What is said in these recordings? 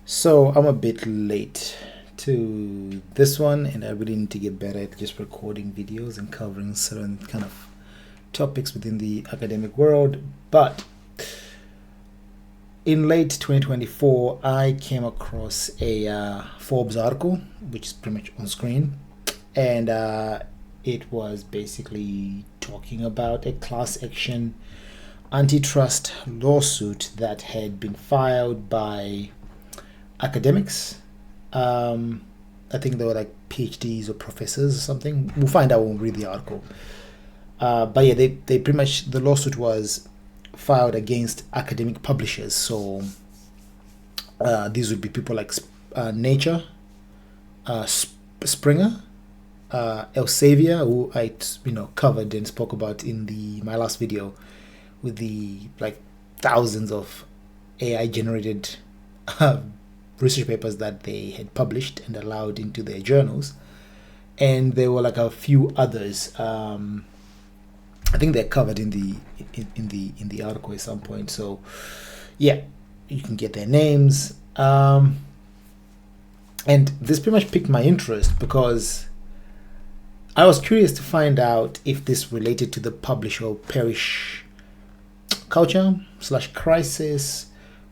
So I'm a bit late to this one, and I really need to get better at just recording videos and covering certain kind of topics within the academic world. But in late 2024, I came across a Forbes article, which is pretty much on screen, and it was basically talking about a class action antitrust lawsuit that had been filed by academics. I think they were like PhDs or professors or something. We'll find out when we read the article. But yeah, they pretty much, the lawsuit was filed against academic publishers. So these would be people like Nature, Springer, Elsevier, who I covered and spoke about in my last video with the like thousands of AI generated research papers that they had published and allowed into their journals. And there were like a few others. I think they're covered in the article at some point. So yeah, you can get their names. And this pretty much piqued my interest because I was curious to find out if this related to the publish or perish culture / crisis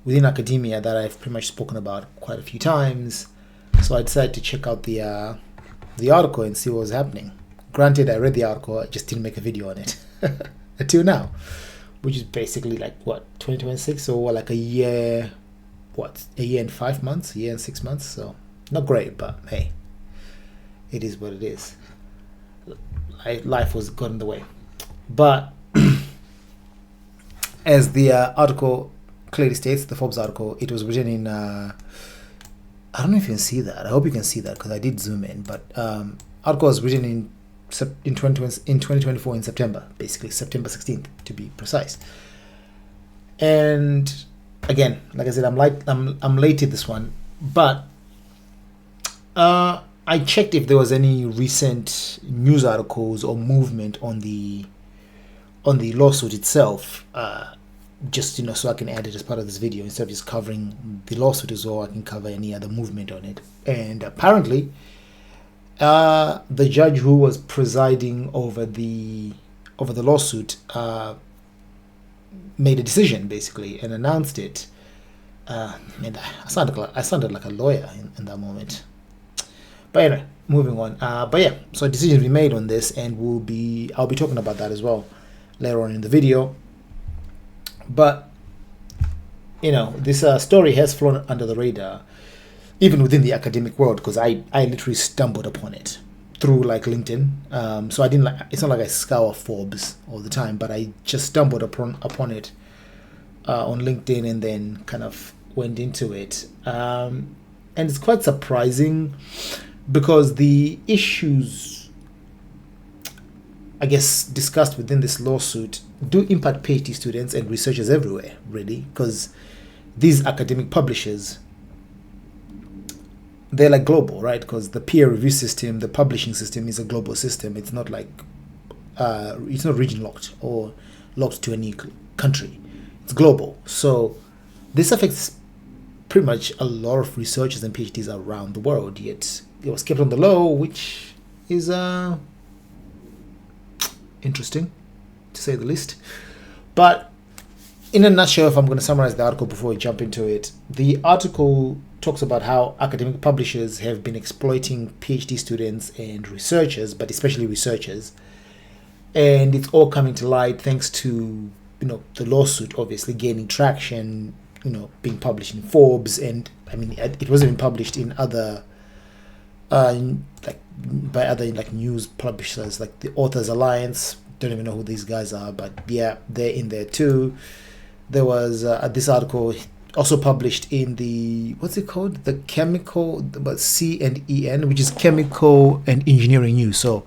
within academia that I've pretty much spoken about quite a few times. So I decided to check out the article and see what was happening. Granted, I read the article, I just didn't make a video on it until now, which is basically like what, 2026, or like a year and 5 months, a year and 6 months. So not great, but hey, it is what it is. Life was got in the way. But as the article clearly states, the Forbes article, it was written in I don't know if you can see that. I hope you can see that because I did zoom in. But article was written in 2024 in September, basically September 16th to be precise. And again, like I said, I'm late to this one, but I checked if there was any recent news articles or movement on the lawsuit itself. Just so I can add it as part of this video instead of just covering the lawsuit as well. I can cover any other movement on it. And apparently, the judge who was presiding over the lawsuit made a decision basically and announced it. And I sounded like a lawyer in that moment. But anyway, moving on. But yeah, so a decision will be made on this, and I'll be talking about that as well later on in the video. But this story has flown under the radar, even within the academic world, because I literally stumbled upon it through like LinkedIn. So I didn't it's not like I scour Forbes all the time, but I just stumbled upon it on LinkedIn and then kind of went into it. And it's quite surprising because the issues, I guess, discussed within this lawsuit do impact PhD students and researchers everywhere, really, because these academic publishers, they're like global, right? Because the peer review system, the publishing system is a global system. It's not like, it's not region locked or locked to any country. It's global. So this affects pretty much a lot of researchers and PhDs around the world, yet it was kept on the low, which is interesting, to say the least. But in a nutshell, if I'm going to summarize the article before we jump into it, the article talks about how academic publishers have been exploiting PhD students and researchers, but especially researchers. And it's all coming to light thanks to, the lawsuit obviously gaining traction, being published in Forbes. And I mean, it wasn't even published in other by other news publishers like the Authors Alliance. Don't even know who these guys are, but yeah, they're in there too. There was this article also published in the, what's it called, the chemical, but C&EN, which is Chemical and Engineering News. So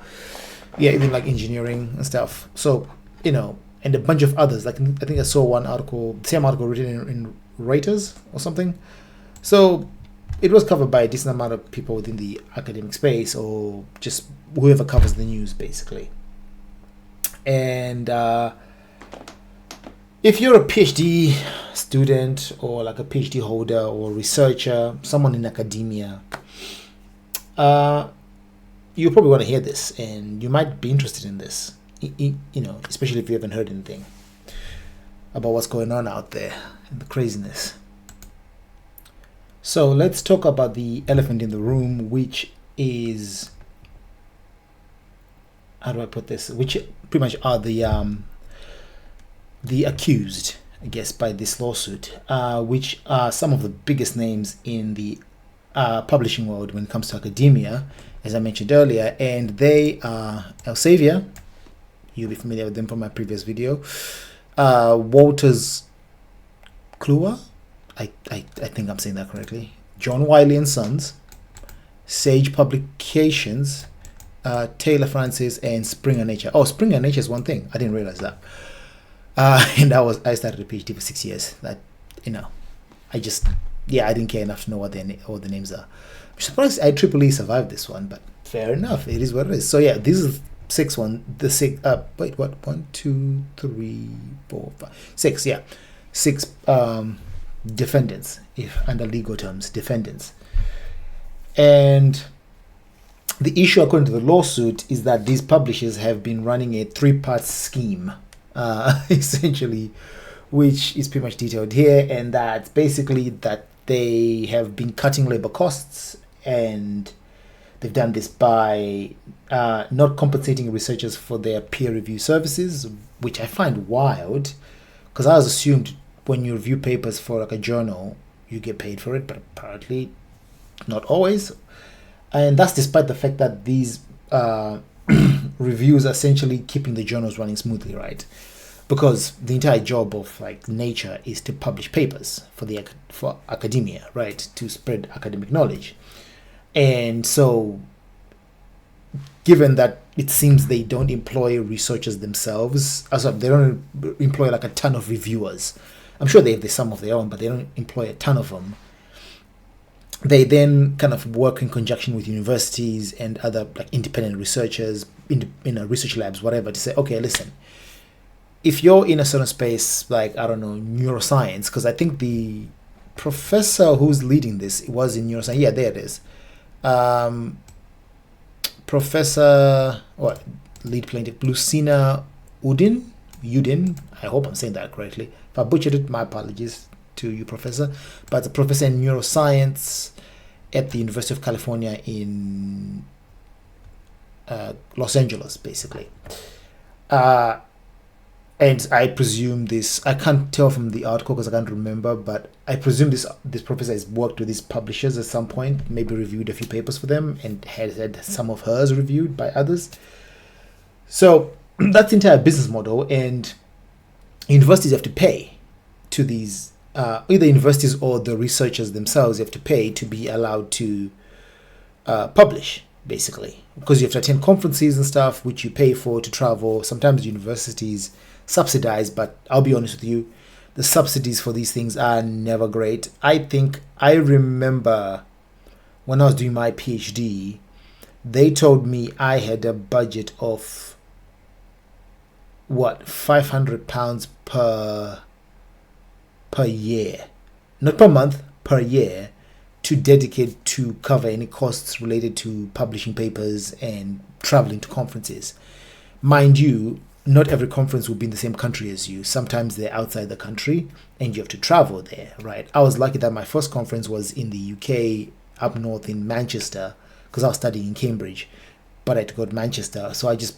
yeah, even like engineering and stuff. So and a bunch of others. Like I think I saw one article, same article written in Reuters or something. So it was covered by a decent amount of people within the academic space, or just whoever covers the news, basically. And If you're a PhD student or like a PhD holder or researcher, someone in academia, you probably want to hear this, and you might be interested in this. Especially if you haven't heard anything about what's going on out there and the craziness. So let's talk about the elephant in the room, which is, how do I put this? Which pretty much are the accused, I guess, by this lawsuit, which are some of the biggest names in the publishing world when it comes to academia, as I mentioned earlier, and they are Elsevier. You'll be familiar with them from my previous video. Wolters Kluwer, I think I'm saying that correctly. John Wiley Sons, Sage Publications, Taylor Francis, and Springer Nature. Oh, Springer Nature is one thing. I didn't realize that. And I started a PhD for 6 years. That I didn't care enough to know what the names are. I'm surprised IEEE survived this one, but fair enough. It is what it is. So yeah, this is one, two, three, four, five, six. Yeah, six defendants, if under legal terms, defendants. And the issue, according to the lawsuit, is that these publishers have been running a 3-part scheme, essentially, which is pretty much detailed here, and that's basically that they have been cutting labor costs, and they've done this by not compensating researchers for their peer review services, which I find wild, because I was assumed when you review papers for like a journal, you get paid for it, but apparently not always. And that's despite the fact that these reviews are essentially keeping the journals running smoothly, right? Because the entire job of like Nature is to publish papers for academia, right? To spread academic knowledge. And so, given that it seems they don't employ researchers themselves, they don't employ like a ton of reviewers. I'm sure they have some of their own, but they don't employ a ton of them. They then kind of work in conjunction with universities and other like independent researchers in research labs, whatever, to say, okay, listen, if you're in a certain space, like, I don't know, neuroscience, because I think the professor who's leading this was in neuroscience. Yeah, there it is. Professor, lead plaintiff, Lucina Udin, I hope I'm saying that correctly. If I butchered it, my apologies to you, Professor. But a professor in neuroscience at the University of California in Los Angeles, basically. And I presume this, I can't tell from the article because I can't remember, but I presume this professor has worked with these publishers at some point, maybe reviewed a few papers for them, and has had some of hers reviewed by others. So that's the entire business model, and universities have to pay to these, either universities or the researchers themselves have to pay to be allowed to publish, basically. Because you have to attend conferences and stuff, which you pay for to travel. Sometimes universities subsidized, but I'll be honest with you, the subsidies for these things are never great. I remember when I was doing my PhD, they told me I had a budget of £500 per year, not per month, per year, to dedicate to cover any costs related to publishing papers and traveling to conferences. Mind you, not every conference will be in the same country as you. Sometimes they're outside the country and you have to travel there, right? I was lucky that my first conference was in the UK, up north in Manchester, because I was studying in Cambridge, but I had to go to Manchester. So did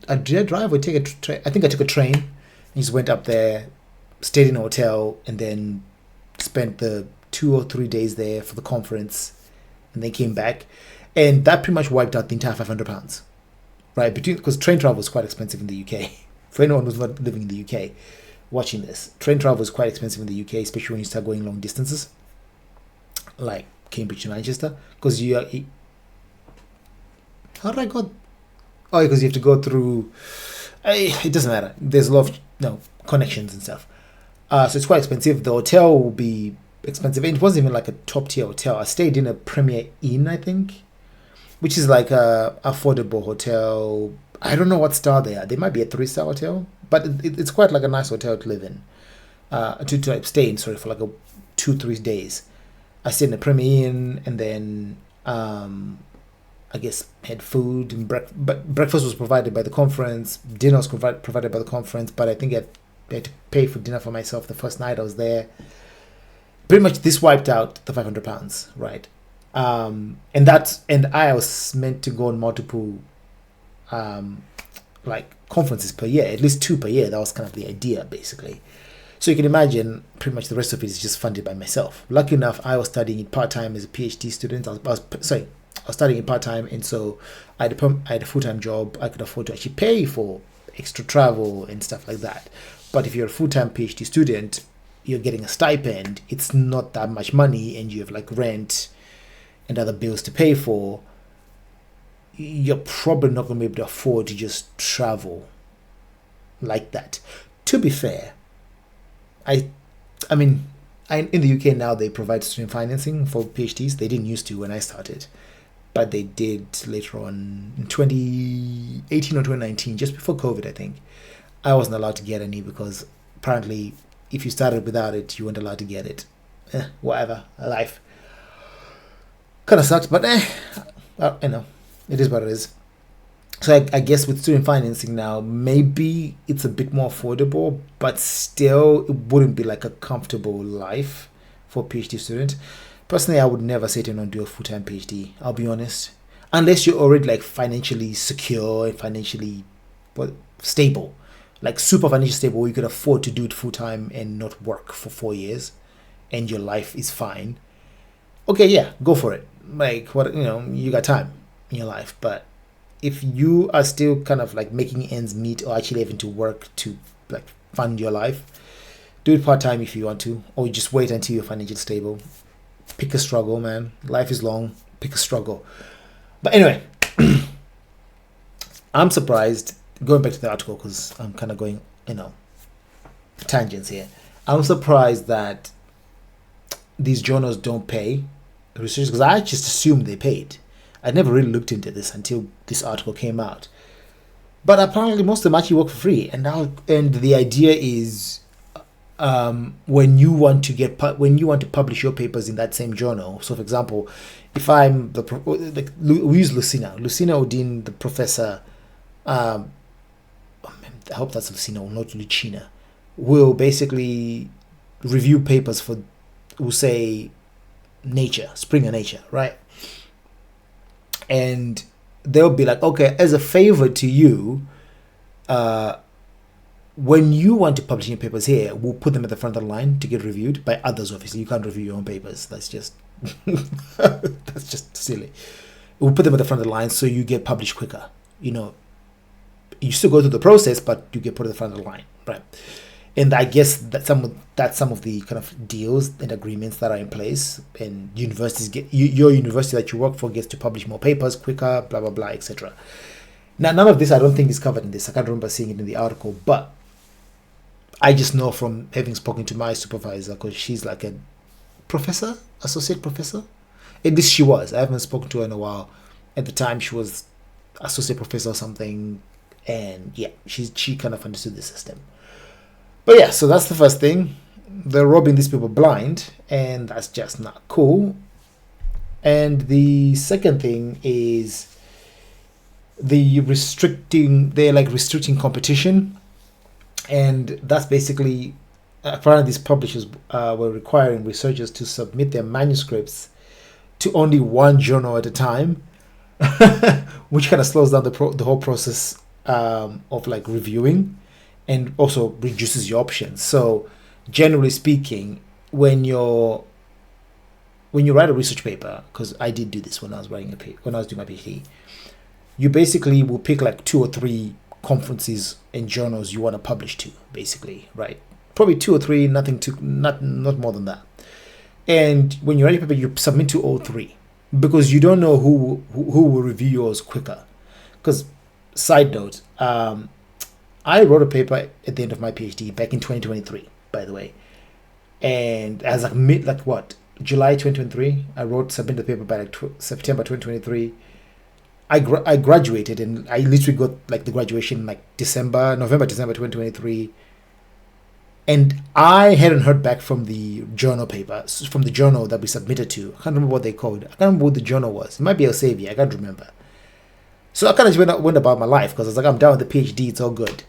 I drive or take a train? I think I took a train and just went up there, stayed in a hotel, and then spent the 2 or 3 days there for the conference, and then came back. And that pretty much wiped out the entire £500. Right, because train travel is quite expensive in the UK. For anyone who's not living in the UK watching this, train travel is quite expensive in the UK, especially when you start going long distances, like Cambridge to Manchester. Because how did I go? Oh, because you have to go through. It doesn't matter. There's a lot of connections and stuff. So it's quite expensive. The hotel will be expensive. And it wasn't even like a top tier hotel. I stayed in a Premier Inn, I think, which is like a affordable hotel. I don't know what star they are. They might be a 3-star hotel, but it's quite like a nice hotel to live in. To like, stay in, sorry, for like 2-3 days. I stayed in the Premier Inn, and then I guess had food and but breakfast was provided by the conference. Dinner was provided by the conference, but I think I had to pay for dinner for myself the first night I was there. Pretty much, this wiped out the £500, right? And I was meant to go on multiple like conferences per year, at least 2 per year. That was kind of the idea, basically. So you can imagine, pretty much the rest of it is just funded by myself. Lucky enough, I was studying it part-time as a PhD student. I was studying it part-time, and so I had a full-time job. I could afford to actually pay for extra travel and stuff like that. But if you're a full-time PhD student, you're getting a stipend. It's not that much money, and you have like rent and other bills to pay for. You're probably not going to be able to afford to just travel like that. To be fair, I mean, in the UK now they provide student financing for PhDs. They didn't used to when I started, but they did later on in 2018 or 2019, just before COVID, I think. I wasn't allowed to get any because apparently if you started without it, you weren't allowed to get it. Whatever, life. Kind of sucks, but you know, it is what it is. So I guess with student financing now, maybe it's a bit more affordable, but still it wouldn't be like a comfortable life for a PhD student. Personally, I would never say to anyone do a full-time PhD, I'll be honest. Unless you're already like financially secure and financially stable. Like super financially stable, where you can afford to do it full-time and not work for 4 years and your life is fine. Okay, yeah, go for it. Like, what, you got time in your life. But if you are still kind of like making ends meet or actually having to work to like fund your life, do it part-time if you want to, or you just wait until you're financially stable. Pick a struggle, man. Life is long. Pick a struggle. But anyway, I'm surprised, going back to the article because I'm kind of going, tangents here. I'm surprised that these journals don't pay researchers, because I just assumed they paid. I never really looked into this until this article came out. But apparently most of them actually work for free. And the idea is when you want to publish your papers in that same journal. So for example, if I'm we use Lucina Odin, the professor, I hope that's Lucina or not Lucina, will basically review papers for, we'll say, Nature, Springer Nature, right? And they'll be like, okay, as a favor to you, when you want to publish your papers here, we'll put them at the front of the line to get reviewed by others. Obviously, you can't review your own papers. That's just that's just silly. We'll put them at the front of the line so you get published quicker. You still go through the process, but you get put at the front of the line, right? And I guess that's some of the kind of deals and agreements that are in place. And universities your university that you work for gets to publish more papers quicker, blah blah blah, etc. Now, none of this I don't think is covered in this. I can't remember seeing it in the article, but I just know from having spoken to my supervisor, because she's like a professor, associate professor. At least she was. I haven't spoken to her in a while. At the time, she was associate professor or something, and yeah, she kind of understood the system. But yeah, so that's the first thing. They're robbing these people blind, and that's just not cool. And the second thing is they're restricting competition. And that's basically, apparently these publishers were requiring researchers to submit their manuscripts to only one journal at a time, which kind of slows down the whole process of like reviewing, and also reduces your options. So generally speaking, when you write a research paper, because I did do this when I was doing my PhD, you basically will pick like 2 or 3 conferences and journals you want to publish to, basically, right? Probably 2 or 3, not more than that. And when you write a paper, you submit to all 3, because you don't know who will review yours quicker. Because, side note, I wrote a paper at the end of my PhD back in 2023, by the way, and as July 2023, I submitted the paper by September 2023. I graduated, and I literally got like the graduation like November, December 2023, and I hadn't heard back from the journal paper, from the journal that we submitted to. I can't remember what they called. I can't remember what the journal was. It might be Elsevier. I can't remember. So I kind of just went about my life because I was like, I'm done with the PhD. It's all good.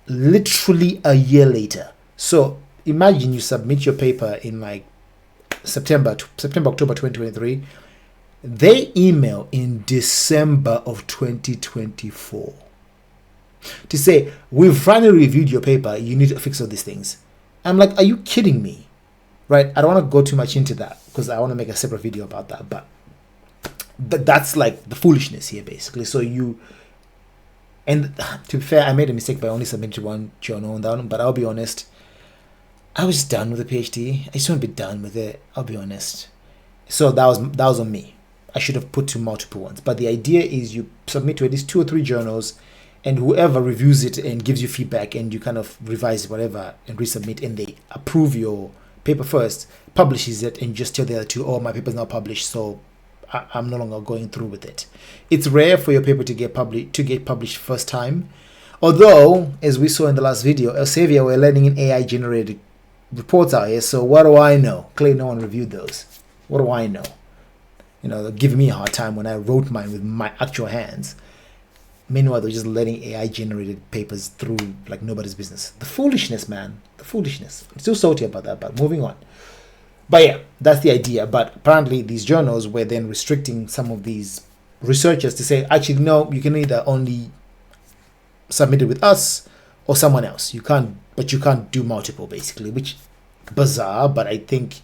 Literally a year later. So imagine you submit your paper in like September, October 2023. They email in December of 2024 to say, we've finally reviewed your paper. You need to fix all these things. I'm like, are you kidding me? Right? I don't want to go too much into that because I want to make a separate video about that. But that's like the foolishness here, basically. So and to be fair, I made a mistake by only submitting one journal on that one. But I'll be honest, I was done with the PhD. I just want to be done with it. I'll be honest. So that was on me. I should have put to multiple ones. But the idea is you submit to at least 2 or 3 journals, and whoever reviews it and gives you feedback, and you kind of revise whatever and resubmit, and they approve your paper first, publishes it, and just tell the other 2, oh, my paper's not published, so I'm no longer going through with it. It's rare for your paper to get published first time. Although, as we saw in the last video, Elsevier were letting in AI generated reports out here, so what do I know? Clearly no one reviewed those. What do I know? They're giving me a hard time when I wrote mine with my actual hands. Meanwhile, they're just letting AI generated papers through like nobody's business. The foolishness, man. The foolishness. I'm still salty about that, but moving on. But yeah, that's the idea. But apparently these journals were then restricting some of these researchers to say, actually, no, you can either only submit it with us or someone else. You can't do multiple, basically, which bizarre, but I think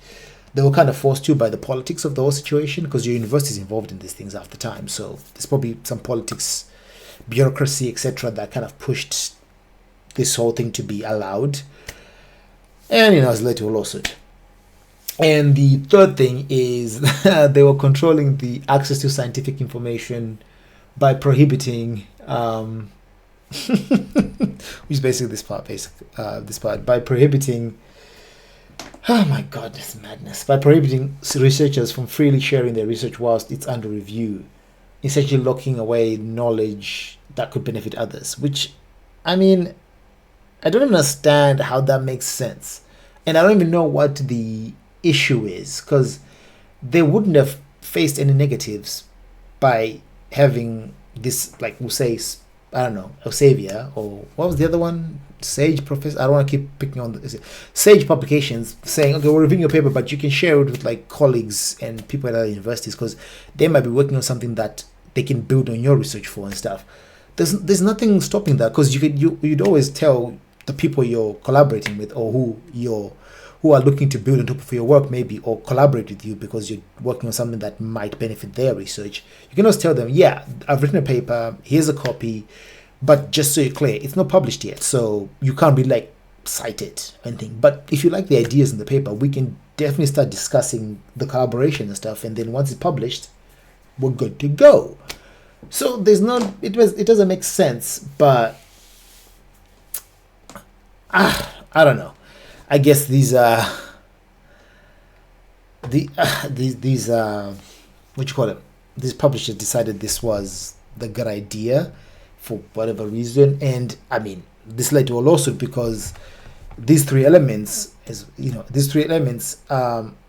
they were kind of forced to by the politics of the whole situation, because your university is involved in these things after time. So there's probably some politics, bureaucracy, etc., that kind of pushed this whole thing to be allowed. And, it's led to a lawsuit. And the third thing is they were controlling the access to scientific information by prohibiting, which is basically this part, by prohibiting, oh my god, this madness, by prohibiting researchers from freely sharing their research whilst it's under review, essentially locking away knowledge that could benefit others, which, I mean, I don't understand how that makes sense. And I don't even know what the issue is, because they wouldn't have faced any negatives by having this, like we'll say, I don't know, Elsevier, or what was the other one? Sage Professor. I don't want to keep picking on Sage Publications saying, okay, we're reviewing your paper, but you can share it with like colleagues and people at other universities, because they might be working on something that they can build on your research for and stuff. There's nothing stopping that, because you'd always tell the people you're collaborating with, or who are looking to build on top of your work maybe, or collaborate with you because you're working on something that might benefit their research. You can always tell them, yeah, I've written a paper, here's a copy, but just so you're clear, it's not published yet, so you can't really like cite it or anything. But if you like the ideas in the paper, we can definitely start discussing the collaboration and stuff, and then once it's published, we're good to go. So it doesn't make sense, but I don't know. I guess these publishers decided this was the good idea for whatever reason, and I mean, this led to a lawsuit because these three elements,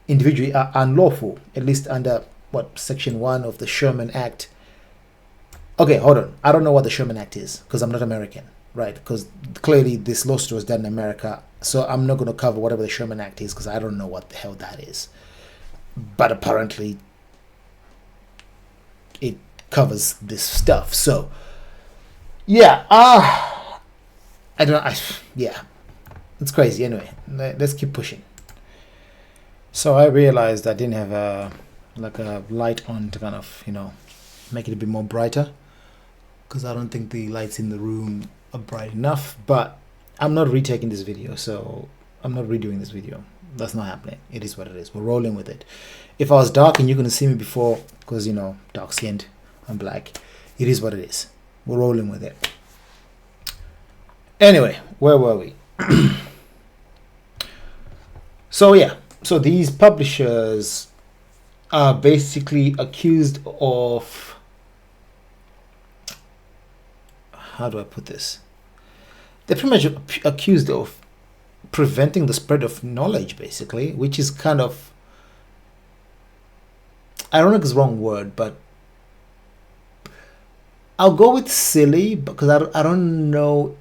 individually are unlawful, at least under Section 1 of the Sherman Act. Okay, hold on. I don't know what the Sherman Act is because I'm not American, right? Because clearly this lawsuit was done in America, so I'm not going to cover whatever the Sherman Act is because I don't know what the hell that is. But apparently it covers this stuff. So yeah, it's crazy. Anyway, let's keep pushing. So I realized I didn't have a light on to kind of make it a bit more brighter, because I don't think the lights in the room are bright enough. But I'm not retaking this video, so I'm not redoing this video. That's not happening. It is what it is. We're rolling with it. If I was dark and you're gonna see me before, because dark skinned, I'm black, it is what it is. We're rolling with it. Anyway, where were we? So these publishers are basically accused of how do I put this? They're pretty much accused of preventing the spread of knowledge, basically, which is kind of, ironic is the wrong word, but I'll go with silly because I don't know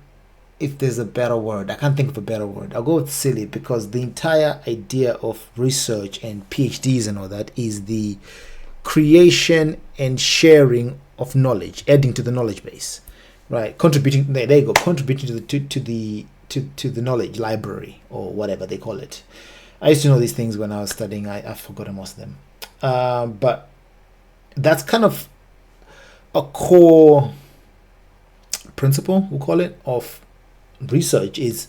if there's a better word. I can't think of a better word. I'll go with silly because the entire idea of research and PhDs and all that is the creation and sharing of knowledge, adding to the knowledge base, right? Contributing. There you go. Contributing to the knowledge library or whatever they call it. I used to know these things when I was studying. I've forgotten most of them, but that's kind of a core principle, we'll call it, of research. Is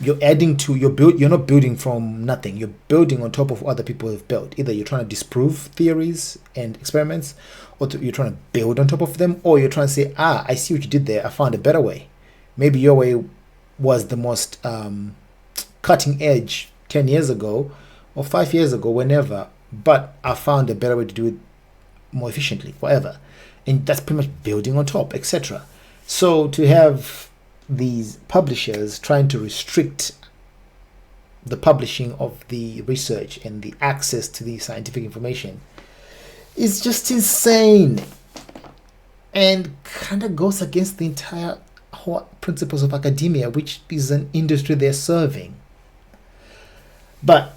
you're adding to you're not building from nothing. You're building on top of what other people have built. Either you're trying to disprove theories and experiments, or you're trying to build on top of them, or you're trying to say, I see what you did there. I found a better way. Maybe your way was the most cutting edge 10 years ago or 5 years ago, whenever, but I found a better way to do it more efficiently, whatever. And that's pretty much building on top, etc. So to have these publishers trying to restrict the publishing of the research and the access to the scientific information is just insane and kind of goes against the entire whole principles of academia, which is an industry they're serving. But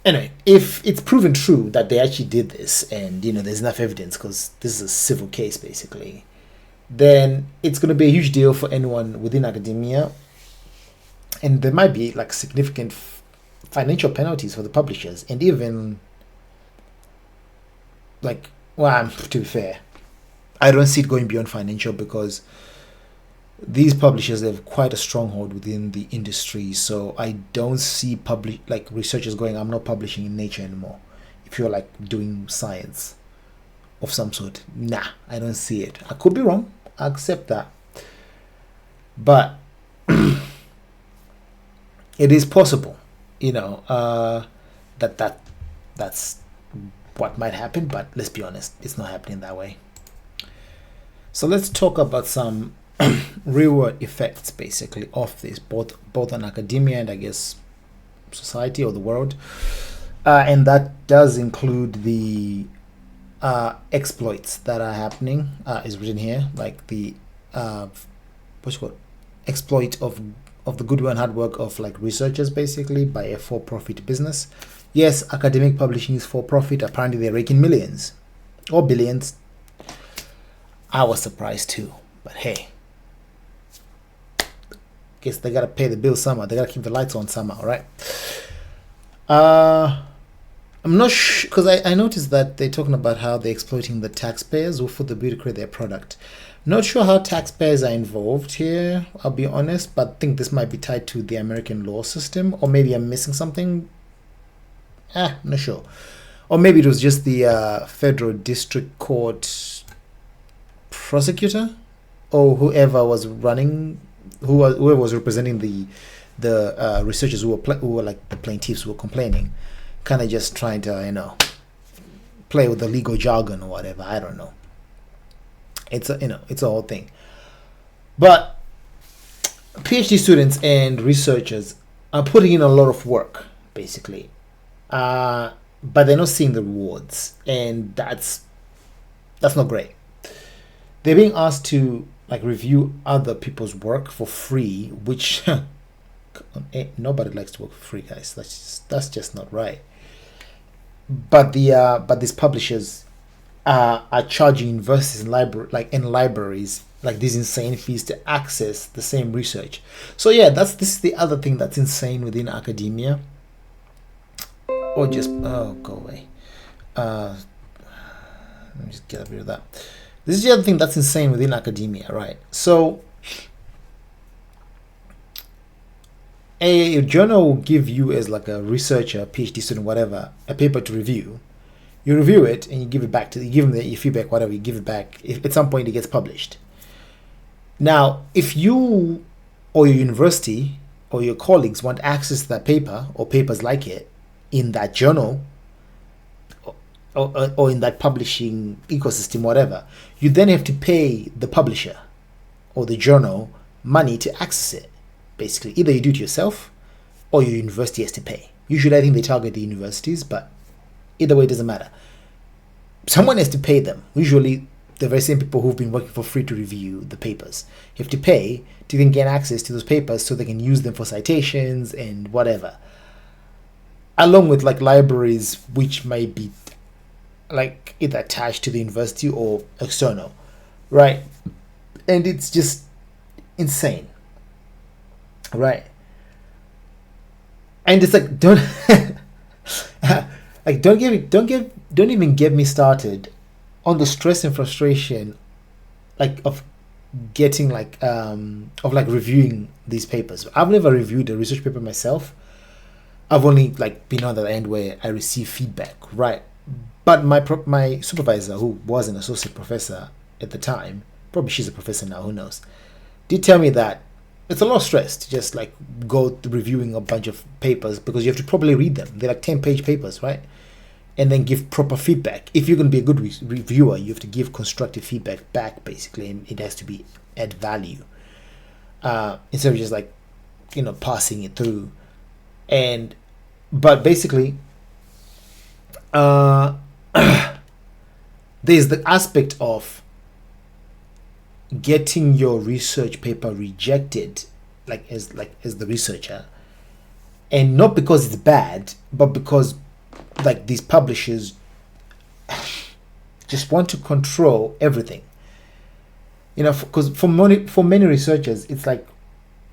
anyway, if it's proven true that they actually did this, and there's enough evidence, because this is a civil case basically, then it's going to be a huge deal for anyone within academia, and there might be like significant financial penalties for the publishers, and even like, well, to be fair, I don't see it going beyond financial because these publishers have quite a stronghold within the industry. So I don't see researchers going, I'm not publishing in Nature anymore. If you're like doing science of some sort, nah, I don't see it. I could be wrong. I accept that, but it is possible, that's what might happen. But let's be honest, it's not happening that way. So let's talk about some real world effects basically of this, both on academia and I guess society or the world, and that does include the exploits that are happening, is written here, like the exploit of the goodwill and hard work of like researchers basically by a for-profit business. Yes, academic publishing is for profit. Apparently they're raking millions or billions. I was surprised too, but hey, guess they gotta pay the bill somehow. They gotta keep the lights on somehow, right? I'm not sure, because I noticed that they're talking about how they're exploiting the taxpayers who for the ability to create their product. Not sure how taxpayers are involved here, I'll be honest, but I think this might be tied to the American law system, or maybe I'm missing something. Not sure. Or maybe it was just the federal district court prosecutor, or whoever was running, whoever was representing the researchers who were like the plaintiffs who were complaining, kind of just trying to play with the legal jargon or whatever. I don't know. It's a whole thing. But PhD students and researchers are putting in a lot of work basically, but they're not seeing the rewards, and that's not great. They're being asked to like review other people's work for free, which nobody likes to work for free, guys. That's just not right. But these publishers are charging universities and libraries like these insane fees to access the same research. So yeah, this is the other thing that's insane within academia. Or just go away. Let me just get rid of that. This is the other thing that's insane within academia, right? So a journal will give you, as like a researcher, PhD student, whatever, a paper to review. You review it and you give it back you give them your feedback, whatever, you give it back. If at some point it gets published. Now, if you or your university or your colleagues want access to that paper or papers like it in that journal or in that publishing ecosystem, whatever, you then have to pay the publisher or the journal money to access it. Basically, either you do it yourself or your university has to pay. Usually, I think they target the universities, but either way, it doesn't matter. Someone has to pay them. Usually, the very same people who've been working for free to review the papers. You have to pay to then get access to those papers so they can use them for citations and whatever. Along with like libraries, which might be like either attached to the university or external, right? And it's just insane, right? And it's like don't like don't even get me started on the stress and frustration like of getting like of like reviewing these papers. I've never reviewed a research paper myself. I've only like been on the end where I receive feedback, right? But my supervisor, who was an associate professor at the time, probably she's a professor now, who knows, did tell me that it's a lot of stress to just like go reviewing a bunch of papers because you have to probably read them. They're like 10-page papers, right? And then give proper feedback. If you're going to be a good reviewer, you have to give constructive feedback back, basically, and it has to be add value instead of just like, passing it through. But basically, there's the aspect of getting your research paper rejected, as the researcher, and not because it's bad, but because like these publishers just want to control everything. Because for many researchers, it's like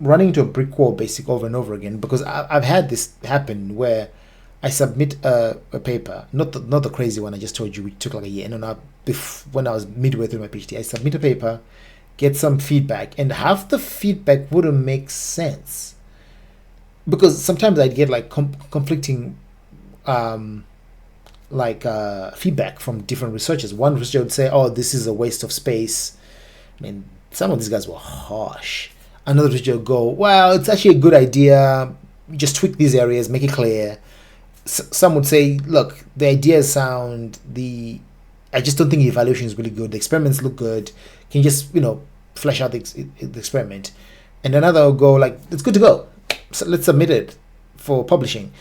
running into a brick wall, basically, over and over again. Because I've had this happen where I submit a paper, not the crazy one I just told you, which took like a year. No, when I was midway through my PhD, I submit a paper, get some feedback, and half the feedback wouldn't make sense because sometimes I'd get like conflicting feedback from different researchers. One researcher would say, "Oh, this is a waste of space." I mean, some of these guys were harsh. Another researcher would go, "Well, it's actually a good idea. Just tweak these areas, make it clear." Some would say, "Look, the ideas sound. I just don't think the evaluation is really good. The experiments look good. Can you just flesh out the experiment?" And another will go like, "It's good to go. So let's submit it for publishing."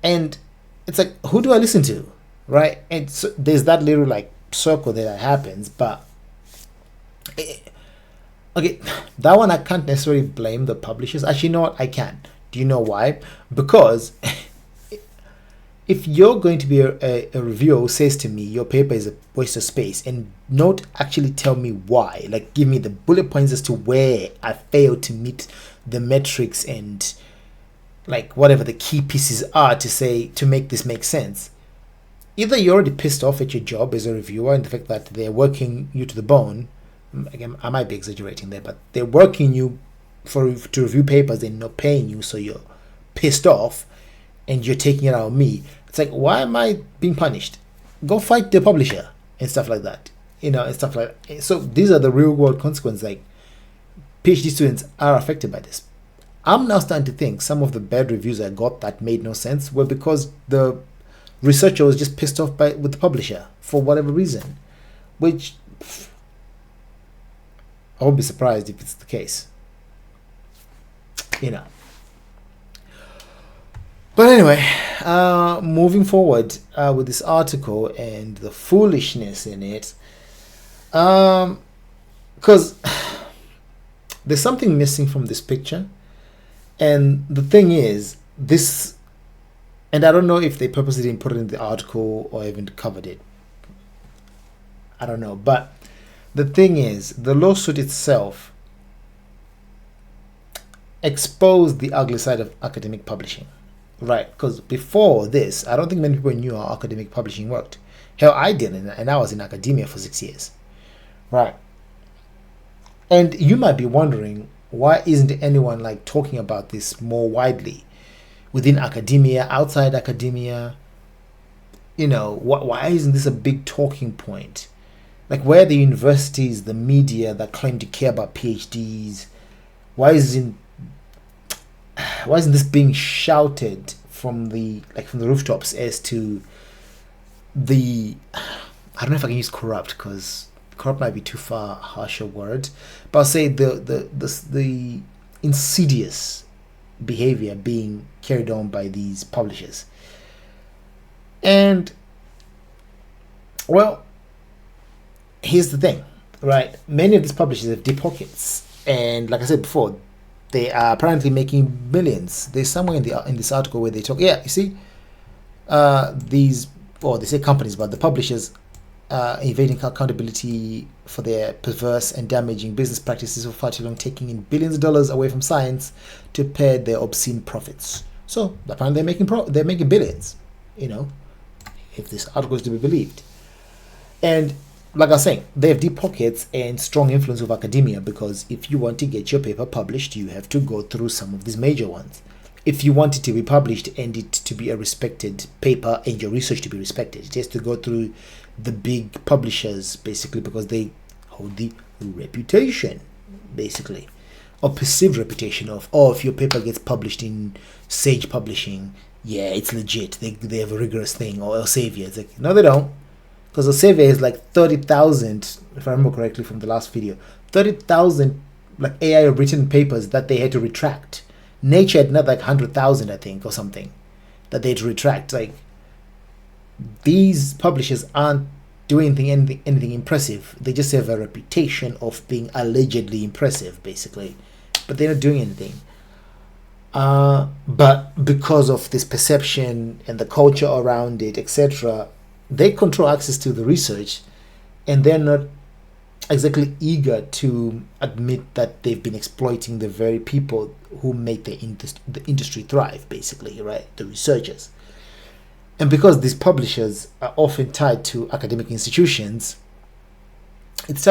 And it's like, who do I listen to, right? And so there's that little like circle that happens. But okay, that one I can't necessarily blame the publishers. Actually, you know what? I can. Do you know why? Because if you're going to be a reviewer who says to me your paper is a waste of space and not actually tell me why, like give me the bullet points as to where I failed to meet the metrics and like whatever the key pieces are to make this make sense, either you're already pissed off at your job as a reviewer and the fact that they're working you to the bone. Again, I might be exaggerating there, but they're working you to review papers and not paying you, so you're pissed off and you're taking it out on me. It's like, why am I being punished? Go fight the publisher and stuff like that, and stuff like that. So these are the real world consequences. Like PhD students are affected by this. I'm now starting to think some of the bad reviews I got that made no sense were because the researcher was just pissed off with the publisher for whatever reason, which I won't be surprised if it's the case. But anyway, moving forward with this article and the foolishness in it, because there's something missing from this picture. And the thing is, this, and I don't know if they purposely didn't put it in the article or even covered it. I don't know. But the thing is, the lawsuit itself exposed the ugly side of academic publishing. Right, because before this, I don't think many people knew how academic publishing worked. Hell, I didn't, and I was in academia for 6 years. Right. And you might be wondering, why isn't anyone like talking about this more widely within academia, outside academia? Why isn't this a big talking point? Like, where are the universities, the media that claim to care about PhDs? Why isn't this being shouted from the rooftops as to the, I don't know if I can use corrupt because corrupt might be too far harsher word, but I'll say the insidious behavior being carried on by these publishers. And well, here's the thing, right? Many of these publishers have deep pockets, and like I said before, they are apparently making millions. There's somewhere in this article where they talk. Yeah, you see, these, or they say companies, but the publishers evading accountability for their perverse and damaging business practices for far too long, taking in billions of dollars away from science to pay their obscene profits. So apparently they're making billions, you know, if this article is to be believed. And like I was saying, they have deep pockets and strong influence of academia, because if you want to get your paper published, you have to go through some of these major ones. If you want it to be published and it to be a respected paper and your research to be respected, it has to go through the big publishers, basically, because they hold the reputation, basically, or perceived reputation of, oh, if your paper gets published in Sage Publishing, yeah, it's legit. They have a rigorous thing. Or Elsevier. It's like, no, they don't. Because Elsevier is like 30,000, if I remember correctly from the last video, 30,000 like AI written papers that they had to retract. Nature had not like 100,000, I think, or something, that they had to retract. Like, these publishers aren't doing anything impressive. They just have a reputation of being allegedly impressive, basically, but they're not doing anything. But because of this perception and the culture around it, etc., they control access to the research, and they're not exactly eager to admit that they've been exploiting the very people who make the industry thrive, basically, right? The researchers. And because these publishers are often tied to academic institutions, it's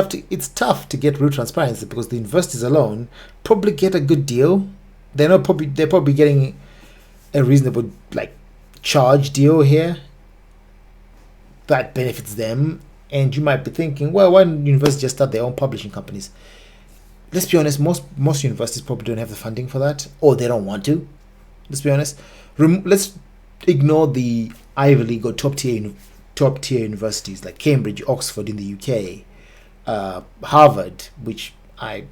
tough to get real transparency, because the universities alone probably get a good deal. They're probably getting a reasonable like charge deal here that benefits them. And you might be thinking, well, why don't universities just start their own publishing companies? Let's be honest, most universities probably don't have the funding for that, or they don't want to. Let's be honest. Let's ignore the Ivy League or top tier universities like Cambridge, Oxford in the UK, Harvard, which I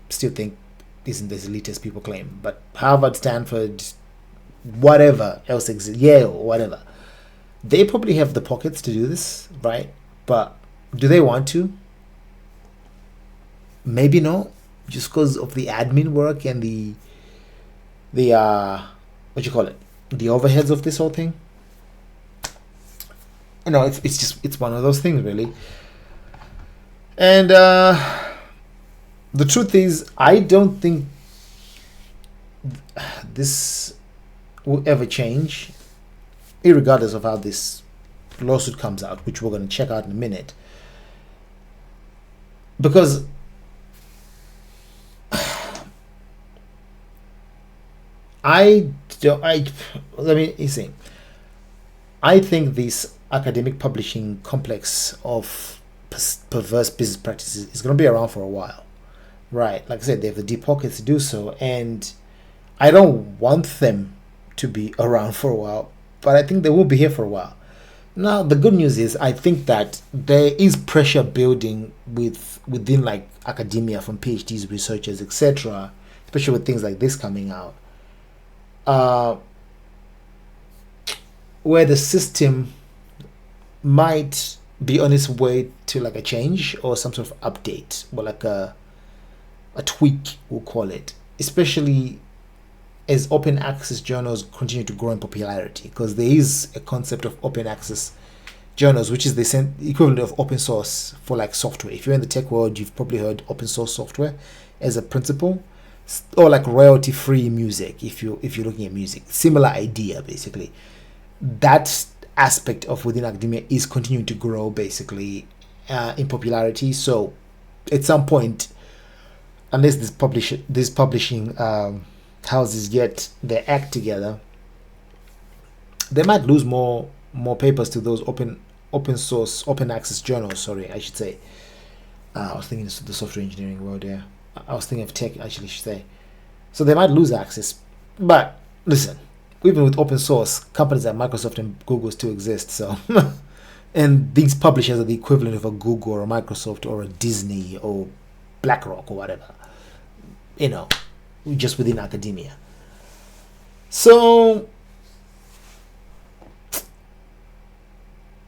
still think isn't as elite as people claim, but Harvard, Stanford, whatever else exists, Yale, whatever, they probably have the pockets to do this, right? But do they want to? Maybe not, just because of the admin work and the what you call it, the overheads of this whole thing. You know, it's one of those things, really. And the truth is, I don't think this will ever change, irregardless of how this lawsuit comes out, which we're going to check out in a minute. Because I mean, you see, I think this academic publishing complex of perverse business practices is going to be around for a while, right? Like I said, they have the deep pockets to do so, and I don't want them to be around for a while, but I think they will be here for a while. Now, the good news is, I think that there is pressure building within like academia from PhDs, researchers, etc., especially with things like this coming out, where the system might be on its way to like a change or some sort of update, or like a tweak, we'll call it, especially as open access journals continue to grow in popularity, because there is a concept of open access journals, which is the equivalent of open source for like software. If you're in the tech world, you've probably heard open source software as a principle, or like royalty free music. If you're looking at music, similar idea, basically. That aspect of within academia is continuing to grow, basically, in popularity. So at some point, unless this publishing houses get their act together, they might lose more papers to those open source, open access journals. Sorry, I should say. I was thinking of the software engineering world. Yeah, I was thinking of tech, actually, should say. So they might lose access. But listen, even with open source, companies like Microsoft and Google still exist. So And these publishers are the equivalent of a Google or a Microsoft or a Disney or BlackRock or whatever, just within academia. So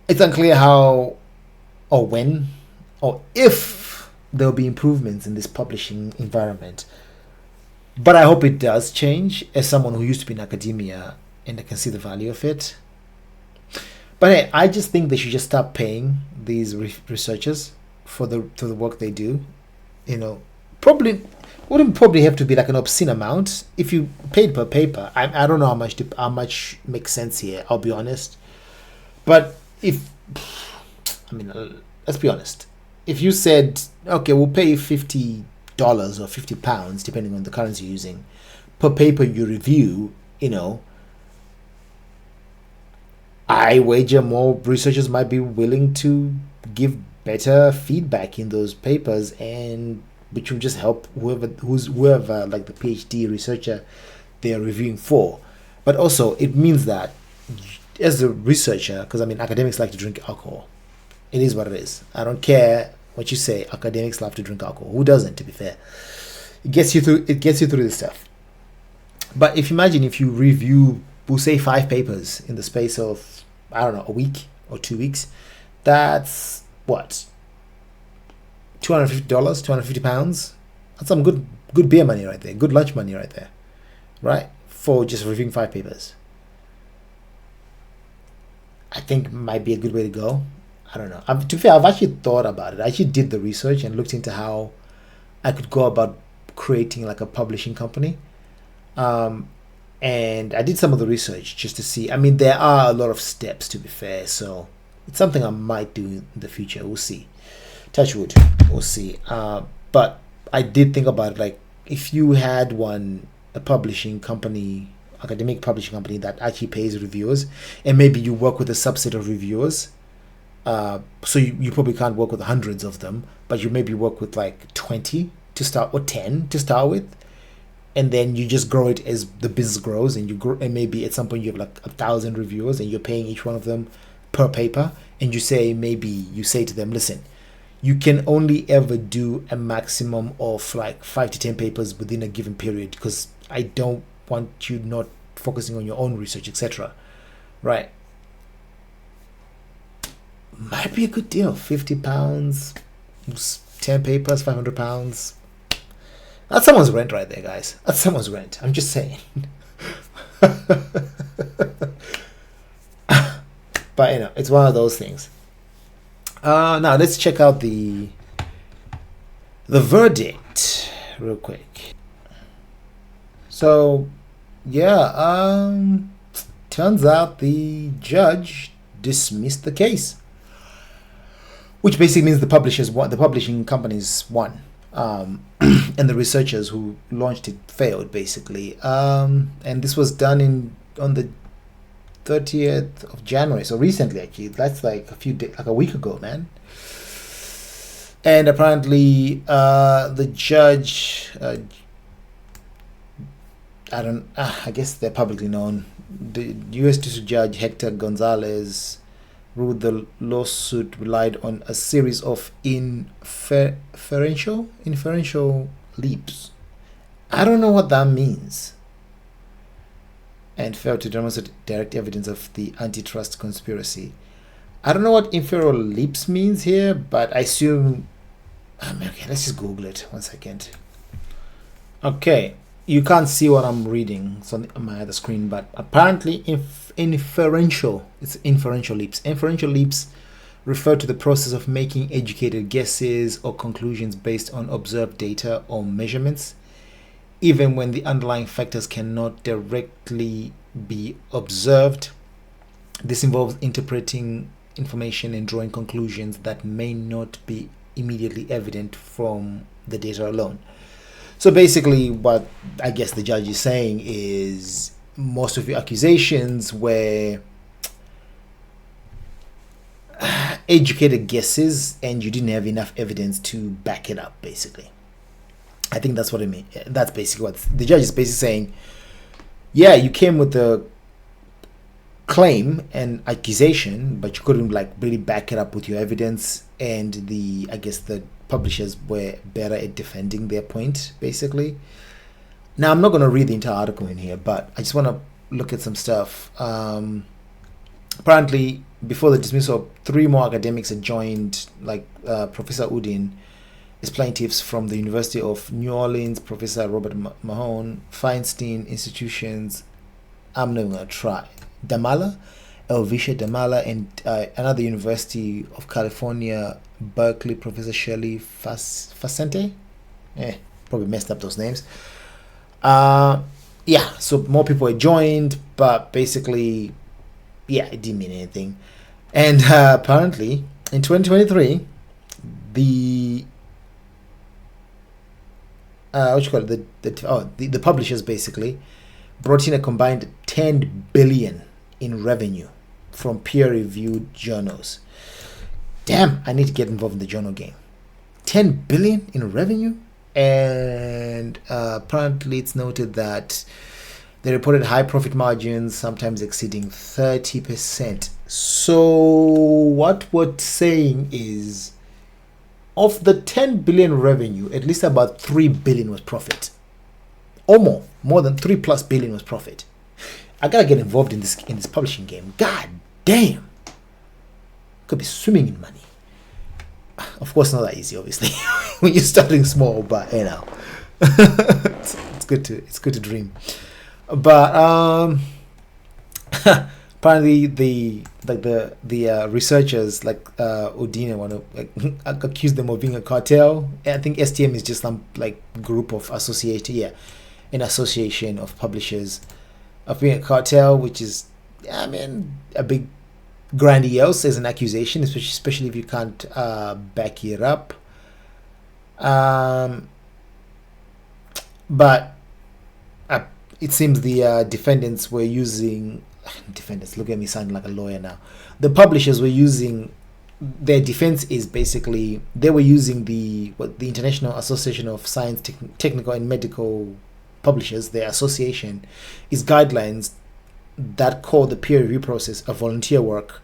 it's unclear how or when or if there will be improvements in this publishing environment. But I hope it does change, as someone who used to be in academia and I can see the value of it. But hey, I just think they should just start paying these researchers for the work they do. Probably wouldn't probably have to be like an obscene amount if you paid per paper. I don't know how much makes sense here. I'll be honest. But let's be honest. If you said, okay, we'll pay $50 or £50, depending on the currency you're using, per paper you review, I wager more researchers might be willing to give better feedback in those papers, and which will just help whoever like the PhD researcher they are reviewing for. But also it means that as a researcher, because academics like to drink alcohol. It is what it is. I don't care what you say. Academics love to drink alcohol. Who doesn't, to be fair? It gets you through this stuff. But if you review, we'll say 5 papers in the space of, I don't know, a week or 2 weeks, that's what? $250, £250? That's some good beer money right there. Good lunch money right there. Right? For just reviewing 5 papers. I think it might be a good way to go. I don't know. To be fair, I've actually thought about it. I actually did the research and looked into how I could go about creating like a publishing company. And I did some of the research just to see. There are a lot of steps, to be fair. So it's something I might do in the future. We'll see. Touch wood. We'll see. But I did think about it. Like, if you had a publishing company, academic publishing company that actually pays reviewers, and maybe you work with a subset of reviewers, so you probably can't work with hundreds of them, but you maybe work with like 20 to start, or 10 to start with, and then you just grow it as the business grows, and you grow, and maybe at some point you have like 1,000 reviewers and you're paying each one of them per paper, and you say to them, listen, you can only ever do a maximum of like 5 to 10 papers within a given period, because I don't want you not focusing on your own research, etc. Right? Might be a good deal. £50, 10 papers, £500. That's someone's rent right there, guys. That's someone's rent. I'm just saying. But it's one of those things. Now let's check out the verdict real quick. So turns out the judge dismissed the case, which basically means the publishing companies won, and the researchers who launched it failed, basically. And this was done on the 30th of January, so recently, actually. That's like a week ago, man. And apparently the judge, I guess they're publicly known, the U.S. District Judge Hector Gonzalez ruled the lawsuit relied on a series of inferential leaps. I don't know what that means. And failed to demonstrate direct evidence of the antitrust conspiracy. I don't know what inferential leaps means here, but I assume... okay, let's just Google it. 1 second. Okay, you can't see what I'm reading on my other screen, but apparently inferential leaps. Inferential leaps refer to the process of making educated guesses or conclusions based on observed data or measurements, even when the underlying factors cannot directly be observed. This involves interpreting information and drawing conclusions that may not be immediately evident from the data alone. So basically what I guess the judge is saying is most of your accusations were educated guesses and you didn't have enough evidence to back it up, basically. I think that's what I mean. That's basically what the judge is basically saying. Yeah, you came with the claim and accusation, but you couldn't like really back it up with your evidence, and I guess the publishers were better at defending their point, basically. Now, I'm not going to read the entire article in here, but I just want to look at some stuff. Apparently, before the dismissal, 3 more academics had joined, like Professor Udin, as plaintiffs from the University of New Orleans, Professor Robert Mahone, Feinstein Institutions, I'm not even going to try, Damala, Elsevier Damala, and another University of California, Berkeley, Professor Shirley Facente. Probably messed up those names. Yeah, so more people had joined, but basically, yeah, it didn't mean anything. And apparently, in 2023, the the publishers basically brought in a combined 10 billion in revenue from peer-reviewed journals. Damn, I need to get involved in the journal game. 10 billion in revenue, and apparently it's noted that they reported high profit margins, sometimes exceeding 30%. So what we're saying is, of the 10 billion revenue, at least about 3 billion was profit. Or more than 3 plus billion was profit. I gotta get involved in this publishing game. God damn. Could be swimming in money. Of course, not that easy, obviously, when you're starting small, but you know, it's good to dream. But apparently the researchers like Udine want to like accuse them of being a cartel. I think STM is just some like group of an association of publishers of being a cartel, which is, I mean, a big grandiose as an accusation, especially if you can't back it up. But it seems the defendants were using look at me sounding like a lawyer now. The publishers were using, their defense is basically they were using the International Association of Science, Technical and Medical Publishers, their association, is guidelines that call the peer review process a volunteer work,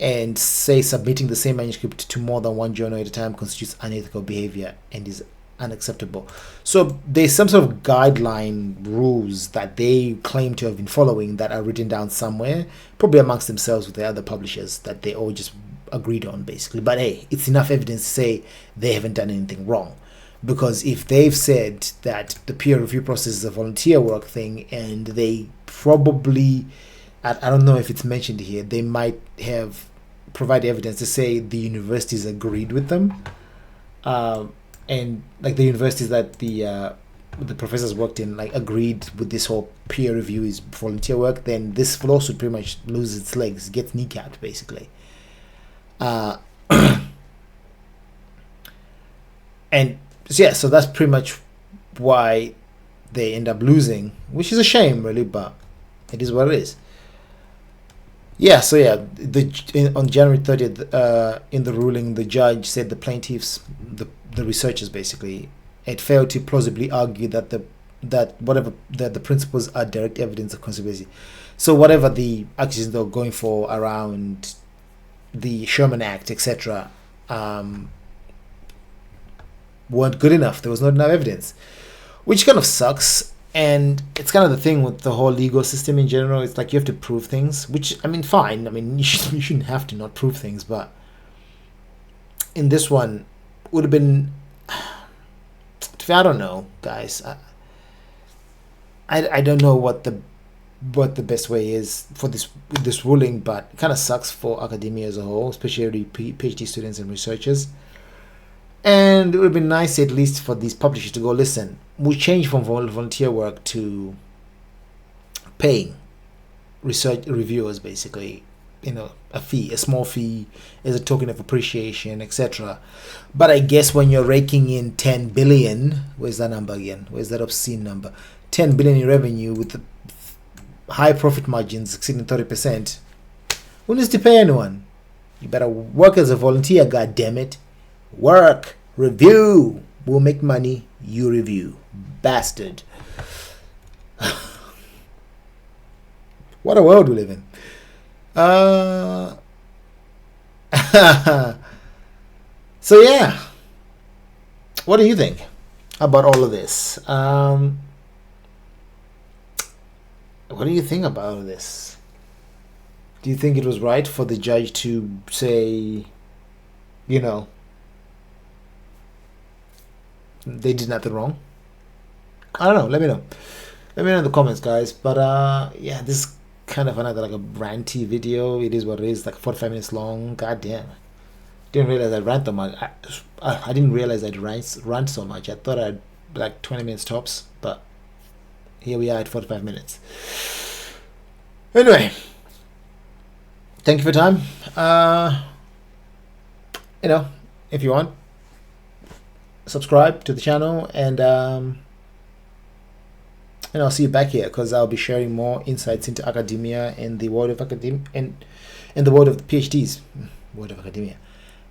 and say submitting the same manuscript to more than one journal at a time constitutes unethical behavior and is unacceptable. So there's some sort of guideline rules that they claim to have been following that are written down somewhere, probably amongst themselves with the other publishers, that they all just agreed on, basically. But hey, it's enough evidence to say they haven't done anything wrong. Because if they've said that the peer review process is a volunteer work thing, and they probably, I don't know if it's mentioned here, they might have provided evidence to say the universities agreed with them, and like the universities that the professors worked in like agreed with this whole peer review is volunteer work, then this lawsuit pretty much loses its legs, gets kneecapped, basically. And so that's pretty much why they end up losing, which is a shame, really, but it is what it is. Yeah, so yeah, on January 30th, in the ruling, the judge said the plaintiffs, the researchers basically, had failed to plausibly argue that the principles are direct evidence of conspiracy. So whatever the accusations they were going for around the Sherman Act, etc., weren't good enough. There was not enough evidence, which kind of sucks. And it's kind of the thing with the whole legal system in general. It's like you have to prove things, which, I mean, fine. I mean, you shouldn't have to not prove things, but in this one, would have been, I don't know, guys. I don't know what the best way is for this ruling, but it kind of sucks for academia as a whole, especially PhD students and researchers. And it would have been nice at least for these publishers to go, listen, we changed from volunteer work to paying research reviewers, basically, a small fee as a token of appreciation, etc. But I guess when you're raking in 10 billion, where's that number again? Where's that obscene number? 10 billion in revenue with high profit margins exceeding 30%, who needs to pay anyone? You better work as a volunteer, goddammit. Work, review. We'll make money, you review. Bastard. What a world we live in. Uh, so yeah, what do you think about all of this? What do you think about this? Do you think it was right for the judge to say, you know, they did nothing wrong? I don't know. Let me know. Let me know in the comments, guys. But yeah, this is kind of another like a ranty video. It is what it is. Like 45 minutes long. God damn. Didn't realize I'd rant so much. I didn't realize I'd rant so much. I thought I'd like 20 minutes tops, but here we are at 45 minutes. Anyway, thank you for your time. You know, if you want, subscribe to the channel, and I'll see you back here, because I'll be sharing more insights into academia and the world of academia and the world of the PhDs, world of academia,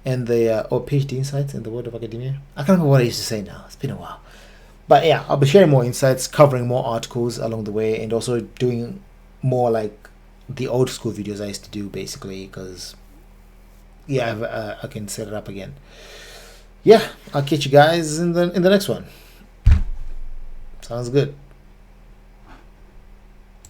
and the or PhD insights in the world of academia. I can't remember what I used to say now. It's been a while, but yeah, I'll be sharing more insights, covering more articles along the way, and also doing more like the old school videos I used to do, basically, because yeah, I can set it up again. Yeah, I'll catch you guys in the next one. Sounds good.